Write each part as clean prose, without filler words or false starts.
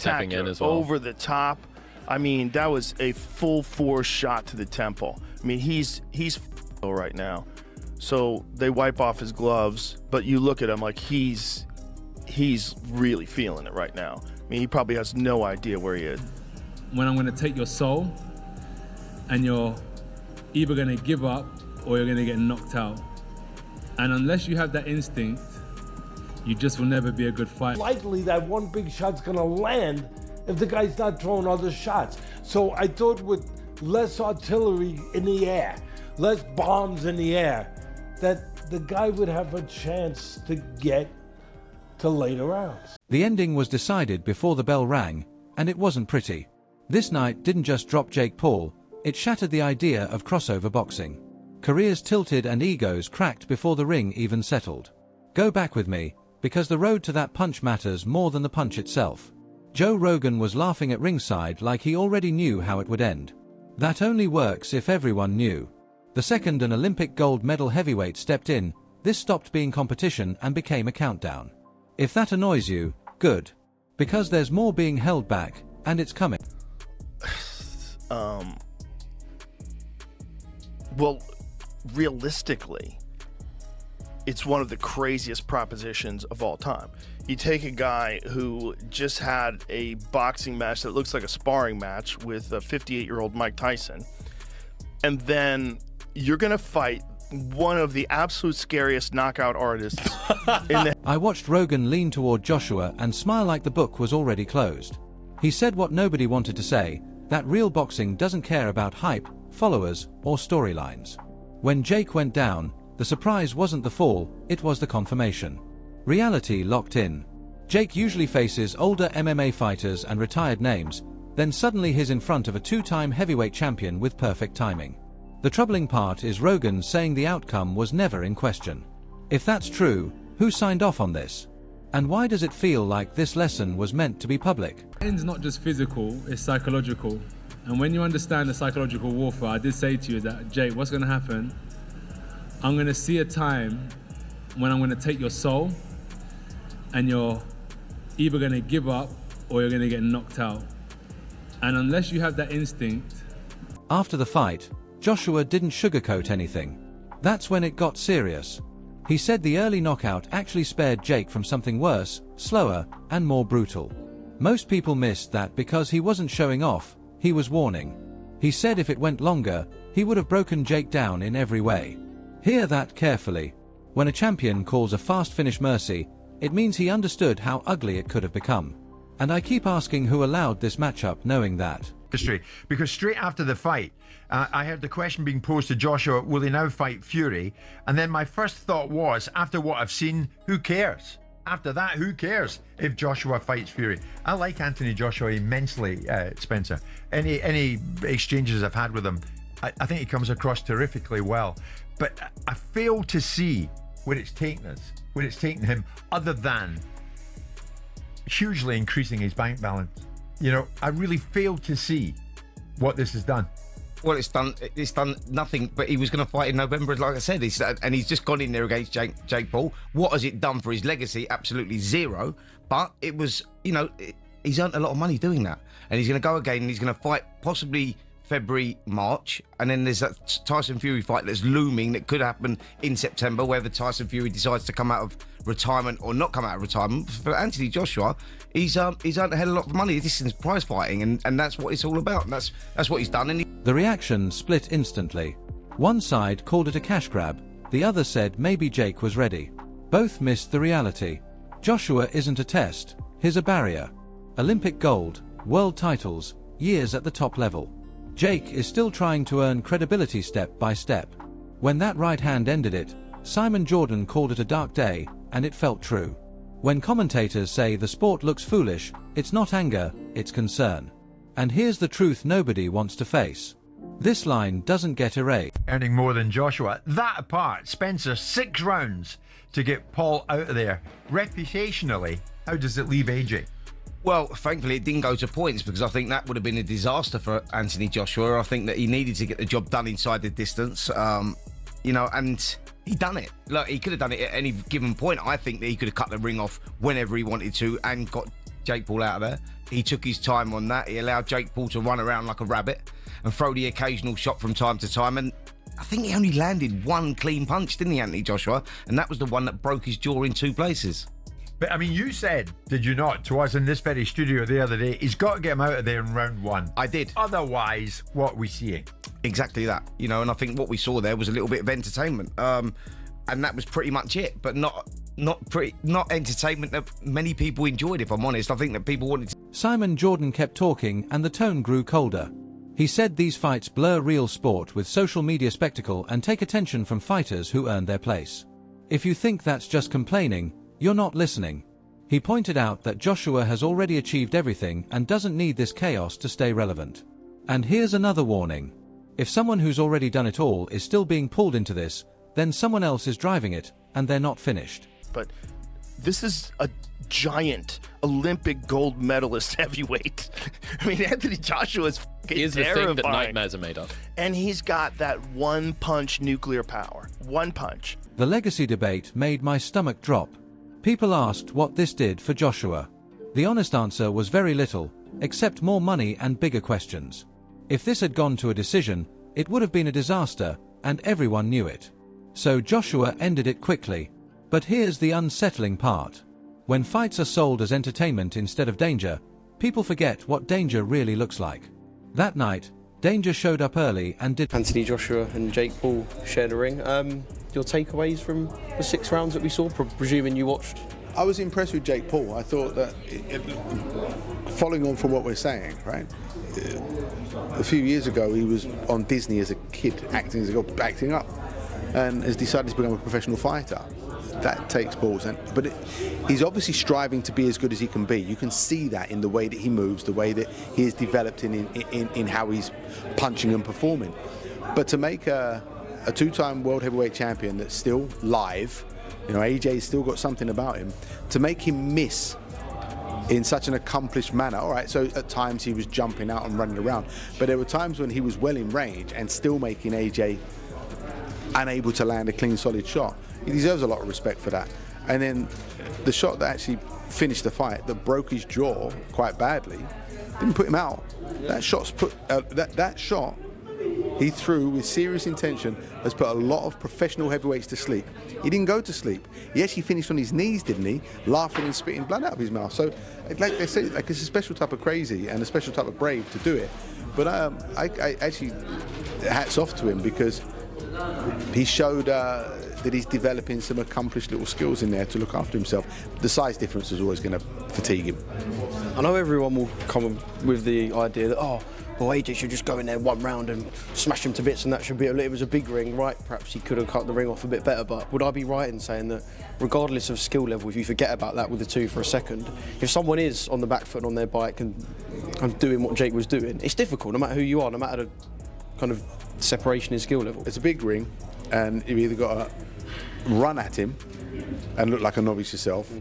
stepping in as well. Over the top. I mean, that was a full force shot to the temple. I mean, he's right now. So they wipe off his gloves, but you look at him like he's really feeling it right now. I mean, he probably has no idea where he is. When I'm going to take your soul, and you're either going to give up or you're going to get knocked out. And unless you have that instinct, you just will never be a good fighter. Likely that one big shot's going to land if the guy's not throwing other shots. So I thought with less artillery in the air, less bombs in the air, that the guy would have a chance to get to later rounds. The ending was decided before the bell rang, and it wasn't pretty. This night didn't just drop Jake Paul, it shattered the idea of crossover boxing. Careers tilted and egos cracked before the ring even settled. Go back with me, because the road to that punch matters more than the punch itself. Joe Rogan was laughing at ringside like he already knew how it would end. That only works if everyone knew. The second an Olympic gold medal heavyweight stepped in, this stopped being competition and became a countdown. If that annoys you, good. Because there's more being held back, and it's coming. Well, realistically, it's one of the craziest propositions of all time. You take a guy who just had a boxing match that looks like a sparring match with a 58-year-old Mike Tyson, and then you're going to fight one of the absolute scariest knockout artists in the... I watched Rogan lean toward Joshua and smile like the book was already closed. He said what nobody wanted to say, that real boxing doesn't care about hype, followers, or storylines. When Jake went down, the surprise wasn't the fall, it was the confirmation. Reality locked in. Jake usually faces older MMA fighters and retired names, then suddenly he's in front of a two-time heavyweight champion with perfect timing. The troubling part is Rogan saying the outcome was never in question. If that's true, who signed off on this? And why does it feel like this lesson was meant to be public? It's not just physical, it's psychological. And when you understand the psychological warfare, I did say to you that, Jake, what's going to happen? I'm going to see a time when I'm going to take your soul, and you're either going to give up or you're going to get knocked out. And unless you have that instinct... After the fight, Joshua didn't sugarcoat anything. That's when it got serious. He said the early knockout actually spared Jake from something worse, slower, and more brutal. Most people missed that because he wasn't showing off, he was warning. He said if it went longer, he would have broken Jake down in every way. Hear that carefully. When a champion calls a fast finish mercy, it means he understood how ugly it could have become. And I keep asking who allowed this matchup knowing that. Because straight after the fight, I heard the question being posed to Joshua, will he now fight Fury? And then my first thought was, after what I've seen, who cares? After that, who cares if Joshua fights Fury? I like Anthony Joshua immensely, Spencer. Any exchanges I've had with him, I think he comes across terrifically well. But I fail to see where it's taken us, where it's taken him, other than hugely increasing his bank balance. You know, I really fail to see what this has done. Well, it's done nothing, but he was going to fight in November, like I said, and he's just gone in there against Jake Paul. What has it done for his legacy? Absolutely zero. But it was, you know, he's earned a lot of money doing that. And he's going to go again, and he's going to fight possibly February, March, and then there's that Tyson Fury fight that's looming that could happen in September, whether Tyson Fury decides to come out of retirement or not come out of retirement. For Anthony Joshua, he's earned a hell of a lot of money. This is prize fighting, and that's what it's all about. And that's what he's done. And the reaction split instantly. One side called it a cash grab, the other said maybe Jake was ready. Both missed the reality. Joshua isn't a test, he's a barrier. Olympic gold, world titles, years at the top level. Jake is still trying to earn credibility step by step. When that right hand ended it, Simon Jordan called it a dark day, and it felt true. When commentators say the sport looks foolish, it's not anger, it's concern. And here's the truth nobody wants to face. This line doesn't get erased. Earning more than Joshua. That apart, Spencer, 6 rounds to get Paul out of there. Reputationally, how does it leave AJ? Well, thankfully it didn't go to points, because I think that would have been a disaster for Anthony Joshua. I think that he needed to get the job done inside the distance, you know, and he done it. Look, he could have done it at any given point. I think that he could have cut the ring off whenever he wanted to and got Jake Paul out of there. He took his time on that. He allowed Jake Paul to run around like a rabbit and throw the occasional shot from time to time. And I think he only landed one clean punch, didn't he, Anthony Joshua? And that was the one that broke his jaw in 2 places. But I mean, you said, did you not, to us in this very studio the other day, he's got to get him out of there in round 1. I did. Otherwise, what are we seeing? Exactly that. You know, and I think what we saw there was a little bit of entertainment. And that was pretty much it. But not entertainment that many people enjoyed, if I'm honest. I think that people wanted to... Simon Jordan kept talking and the tone grew colder. He said these fights blur real sport with social media spectacle and take attention from fighters who earned their place. If you think that's just complaining, you're not listening. He pointed out that Joshua has already achieved everything and doesn't need this chaos to stay relevant. And here's another warning. If someone who's already done it all is still being pulled into this, then someone else is driving it, and they're not finished. But this is a giant Olympic gold medalist heavyweight. I mean, Anthony Joshua is fucking He is the terrifying. thing that nightmares are made of. And he's got that one-punch nuclear power. One punch. The legacy debate made my stomach drop. People asked what this did for Joshua. The honest answer was very little, except more money and bigger questions. If this had gone to a decision, it would have been a disaster, and everyone knew it. So Joshua ended it quickly. But here's the unsettling part. When fights are sold as entertainment instead of danger, people forget what danger really looks like. That night, danger showed up early and did... Anthony Joshua and Jake Paul shared a ring. Your takeaways from the 6 rounds that we saw, presuming you watched? I was impressed with Jake Paul. I thought that, following on from what we're saying, right? A few years ago, he was on Disney as a kid, acting up, and has decided to become a professional fighter. That takes balls, but he's obviously striving to be as good as he can be. You can see that in the way that he moves, the way that he is developed in how he's punching and performing. But to make a 2-time world heavyweight champion that's still live, you know, AJ's still got something about him, to make him miss in such an accomplished manner. All right, so at times he was jumping out and running around, but there were times when he was well in range and still making AJ unable to land a clean, solid shot. He deserves a lot of respect for that. And then the shot that actually finished the fight, that broke his jaw quite badly, didn't put him out. That shot he threw with serious intention has put a lot of professional heavyweights to sleep. He didn't go to sleep. He actually finished on his knees, didn't he? Laughing and spitting blood out of his mouth. So, like they say, like, it's a special type of crazy and a special type of brave to do it. But I actually, hats off to him, because he showed that he's developing some accomplished little skills in there to look after himself. The size difference is always going to fatigue him. I know everyone will come with the idea that, well, AJ should just go in there 1 round and smash him to bits, and that should be it was a big ring, right? Perhaps he could have cut the ring off a bit better, but would I be right in saying that regardless of skill level, if you forget about that with the 2 for a second, if someone is on the back foot on their bike and doing what Jake was doing, it's difficult no matter who you are, no matter the kind of separation in skill level. It's a big ring, and you've either got to run at him and look like a novice yourself,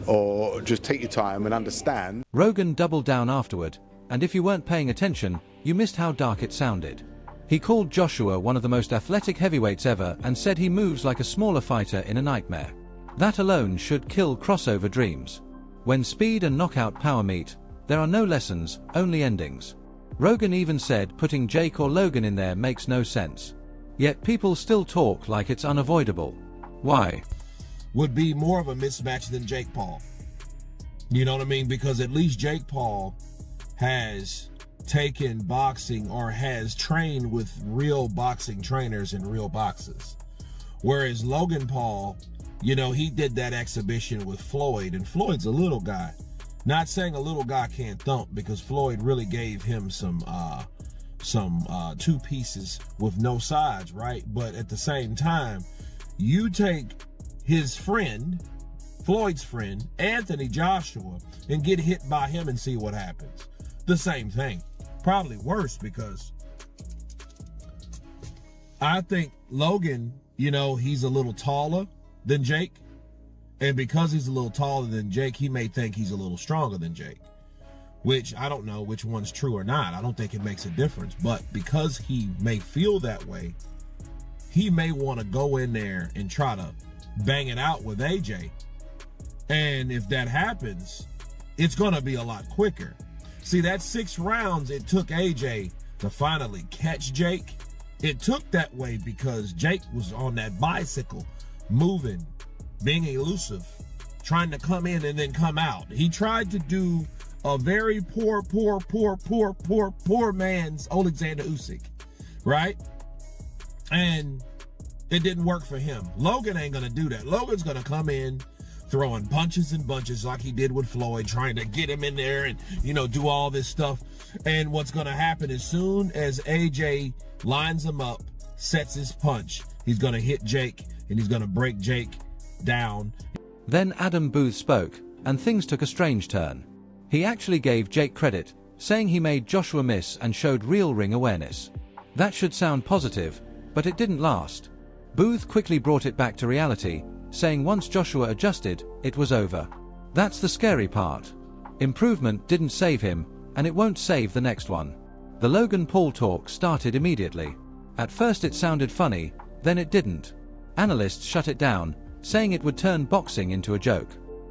or just take your time and understand. Rogan doubled down afterward, and if you weren't paying attention, you missed how dark it sounded. He called Joshua one of the most athletic heavyweights ever and said he moves like a smaller fighter in a nightmare. That alone should kill crossover dreams. When speed and knockout power meet, there are no lessons, only endings. Rogan even said putting Jake or Logan in there makes no sense. Yet people still talk like it's unavoidable. Why? Would be more of a mismatch than Jake Paul. You know what I mean? Because at least Jake Paul has taken boxing, or has trained with real boxing trainers in real boxes. Whereas Logan Paul, you know, he did that exhibition with Floyd, and Floyd's a little guy. Not saying a little guy can't thump, because Floyd really gave him some 2 pieces with no sides, right? But at the same time, you take his friend, Floyd's friend, Anthony Joshua, and get hit by him and see what happens. The same thing. Probably worse, because I think Logan, you know, he's a little taller than Jake. And because he's a little taller than Jake, he may think he's a little stronger than Jake. Which, I don't know which one's true or not. I don't think it makes a difference. But because he may feel that way, he may want to go in there and try to bang it out with AJ. And if that happens, it's going to be a lot quicker. See, that 6 rounds it took AJ to finally catch Jake. It took that way because Jake was on that bicycle, moving, being elusive, trying to come in and then come out. He tried to do a very poor man's Alexander Usyk, right? And it didn't work for him. Logan ain't gonna do that. Logan's gonna come in throwing punches and bunches like he did with Floyd, trying to get him in there and, do all this stuff. And what's gonna happen as soon as AJ lines him up, sets his punch, he's gonna hit Jake and he's gonna break Jake down. Then Adam Booth spoke, and things took a strange turn. He actually gave Jake credit, saying he made Joshua miss and showed real ring awareness. That should sound positive, but it didn't last. Booth quickly brought it back to reality, saying once Joshua adjusted, it was over. That's the scary part. Improvement didn't save him, and it won't save the next one. The Logan Paul talk started immediately. At first it sounded funny, then it didn't. Analysts shut it down, saying it would turn boxing into a joke.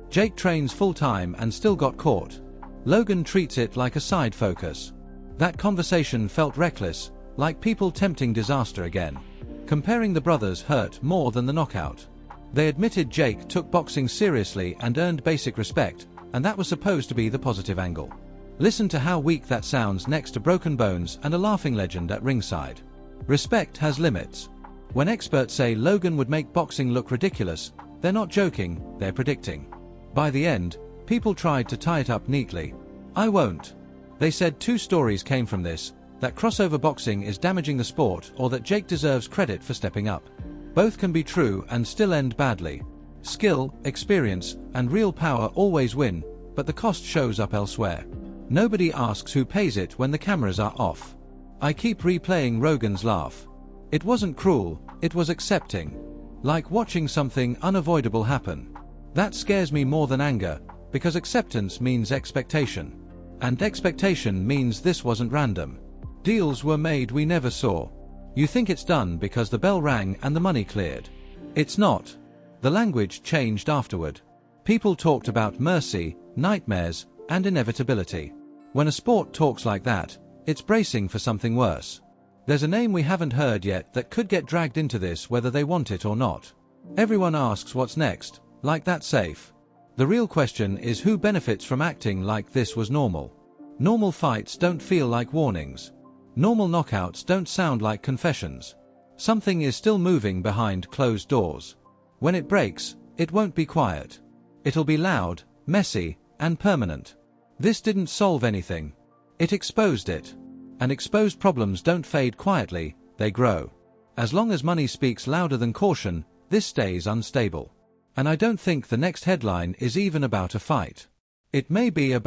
Jake trains full-time and still got caught. Logan treats it like a side focus. That conversation felt reckless, like people tempting disaster again. Comparing the brothers hurt more than the knockout. They admitted Jake took boxing seriously and earned basic respect, and that was supposed to be the positive angle. Listen to how weak that sounds next to broken bones and a laughing legend at ringside. Respect has limits. When experts say Logan would make boxing look ridiculous, they're not joking, they're predicting. By the end, people tried to tie it up neatly. I won't. They said 2 stories came from this, that crossover boxing is damaging the sport or that Jake deserves credit for stepping up. Both can be true and still end badly. Skill, experience, and real power always win, but the cost shows up elsewhere. Nobody asks who pays it when the cameras are off. I keep replaying Rogan's laugh. It wasn't cruel, it was accepting. Like watching something unavoidable happen. That scares me more than anger, because acceptance means expectation. And expectation means this wasn't random. Deals were made we never saw. You think it's done because the bell rang and the money cleared. It's not. The language changed afterward. People talked about mercy, nightmares, and inevitability. When a sport talks like that, it's bracing for something worse. There's a name we haven't heard yet that could get dragged into this whether they want it or not. Everyone asks what's next, like that's safe. The real question is who benefits from acting like this was normal. Normal fights don't feel like warnings. Normal knockouts don't sound like confessions. Something is still moving behind closed doors. When it breaks, it won't be quiet. It'll be loud, messy, and permanent. This didn't solve anything. It exposed it. And exposed problems don't fade quietly, they grow. As long as money speaks louder than caution, this stays unstable. And I don't think the next headline is even about a fight. It may be about